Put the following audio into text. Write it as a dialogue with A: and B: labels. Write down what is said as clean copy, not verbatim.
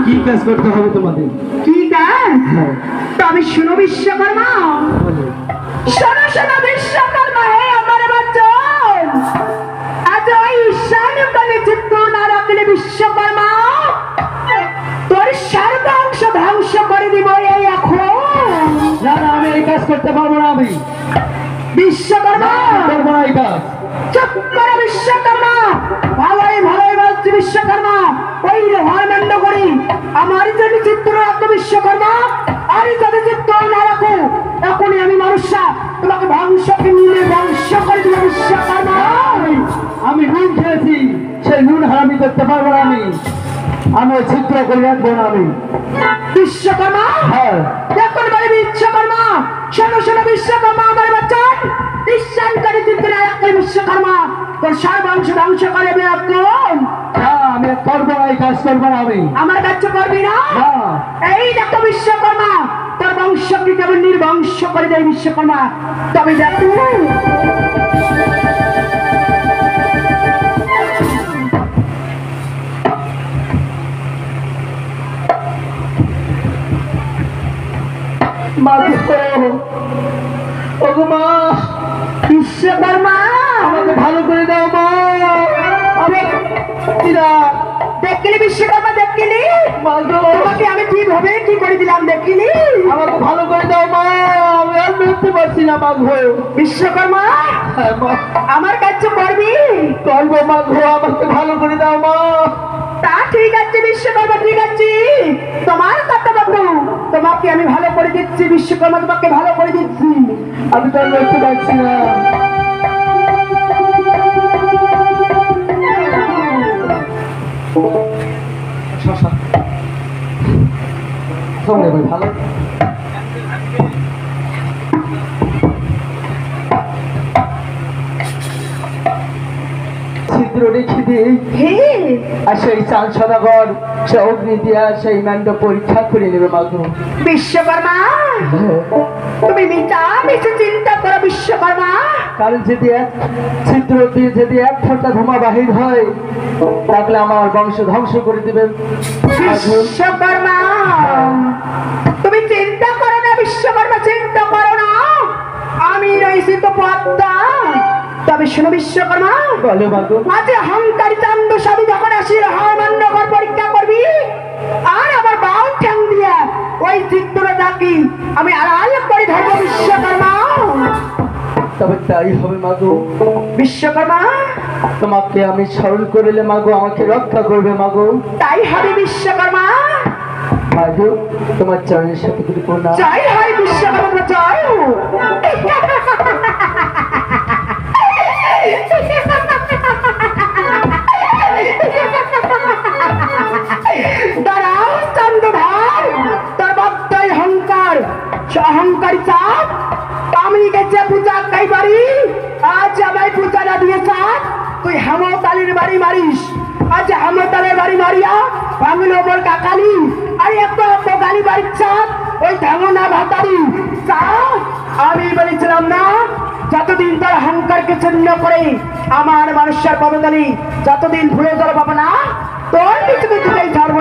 A: কি কাজ করতে হবে তোমাদের?
B: কি কাজ? তবে শুনো বিশ্বকর্মা, শোনো শোনো বিশ্বকর্মা, হে আমার বাচ্চন, আজ ওই ঈশান কোণে চিত্র না রাখলে বিশ্বকর্মা তোর সর্বাংশ ধ্বংস করে দিব এই এখন।
A: না না, আমি এই কাজ করতে পারবো না। আমি
B: বিশ্বকর্মা
A: করবো না এই কাজ।
B: চুপ করো বিশ্বকর্মা, ভালোই ভালোই বলছি বিশ্বকর্মা, ওই ধর্মেন্দ্র করি আমার জন্য চিত্র রাখো বিশ্বকর্মা, আর যদি চিত্র না রাখো এখনই আমি মানুষরা তোমাকে ধ্বংসকে নিয়ে ধ্বংস করে দিল বিশ্বকর্মা।
A: আমি নুন খেয়েছি, সেই নুন হারামি করতে পারবো না। আমি ওই চিত্র করে রাখবো না। আমি
B: বিশ্বকর্মা
A: হ্যাঁ
B: এখন বলে বিশ্বকর্মা, শোনো শোনো বিশ্বকর্মা, আমার বাচ্চা ঈশ্বান করে চিত্র রাখলে বিশ্বকর্মা তোর সর্বাংশ ধ্বংস করে দেবে এখন।
A: আমি করবো না এই কাজ, করবো না আমি।
B: আমার কাছে করবি না?
A: না।
B: এই দেখো বিশ্বকর্মা, তোর বংশকে কেবল নির্বংশ করে দেয় বিশ্বকর্মা। তবে দেখো বিশ্বকর্মা,
A: আমাকে ভালো করে দাও মা।
B: দেখলি বিশ্বকর্মা, দেখলি তোমাকে আমি কিভাবে কি করে দিলাম, দেখলি?
A: আমাকে ভালো করে দাও মা, আমি আর বুঝতে পারছি না মা গো।
B: বিশ্বকর্মা
A: হ্যাঁ মা,
B: আমার কাছে করবি?
A: করবো মা গো, আমাকে ভালো করে দাও মা।
B: তা ঠিক আছে বিশ্বকর্মা, ঠিক আছে, তোমার কথা মতো তোমাকে আমি ভালো করে দিচ্ছি বিশ্বকর্মা, তোমাকে ভালো করে দিচ্ছি।
A: আমি তো আর বুঝতে পারছি না। ভালো ছিদ্র রেখে দিয়ে আর সেই চাল সদাগর সে অগ্নি দিয়া সেই ম্যান্ড পরীক্ষা করে নেবে মাগো।
B: বিশ্বকর্মা তুমি মিশে চিন্তা করো বিশ্বকর্মা,
A: কারণ যদি এক ছিদ্র দিয়ে যদি এক ফোঁটা ধোঁয়া বাহির হয় তাহলে আমার বংশ ধ্বংস করে দিবে।
B: বিশ্বকর্মা তুমি চিন্তা করো না বিশ্বকর্মা, চিন্তা করো না, আমি রয়েছি তো পদ্মা। তবে শোনো বিশ্বকর্মা,
A: বলো মাগো।
B: আজ অহংকারী চান্দ সবই যখন আসি হরমান্ডকর পরীক্ষা করবি আর আমার বাউ ঠ্যাং দিয়া ওই চিত্র ডাকি আমি আড়াল করে ধরবো বিশ্বকর্মা।
A: তবে তাই হবে মাগো।
B: বিশ্বকর্মা
A: তোমাকে আমি স্মরণ করিলে মাগো আমাকে রক্ষা করবে মাগো।
B: তাই হবে বিশ্বকর্মা।
A: মাগো তোমার চরণের সাথে কৃপণা।
B: জয় হয় বিশ্বকর্মা, জয় হোক। দাঁড়াও চন্দ্রধার, তোর বক্তব্য অহংকার অহংকারী চাপ, আমি গেছে পূজা কাই বাড়ি, আজ আমায় পূজা না দিয়ে চাপ তুই হেমতালির বাড়ি মারিস। আজ হেমতালের বাড়ি মারিয়া ভাঙল ওপর কাকালি, আর এত এত গালি বাড়ির চাপ ওই ধামনা ভাতারি চাপ। আমি বলেছিলাম না যতদিন তার অহংকারকে চিহ্ন করে আমার মানুষের পদতলি যতদিন ভুলে যাবে পাবো না, তোর পিছনে দিকেই ধর্ম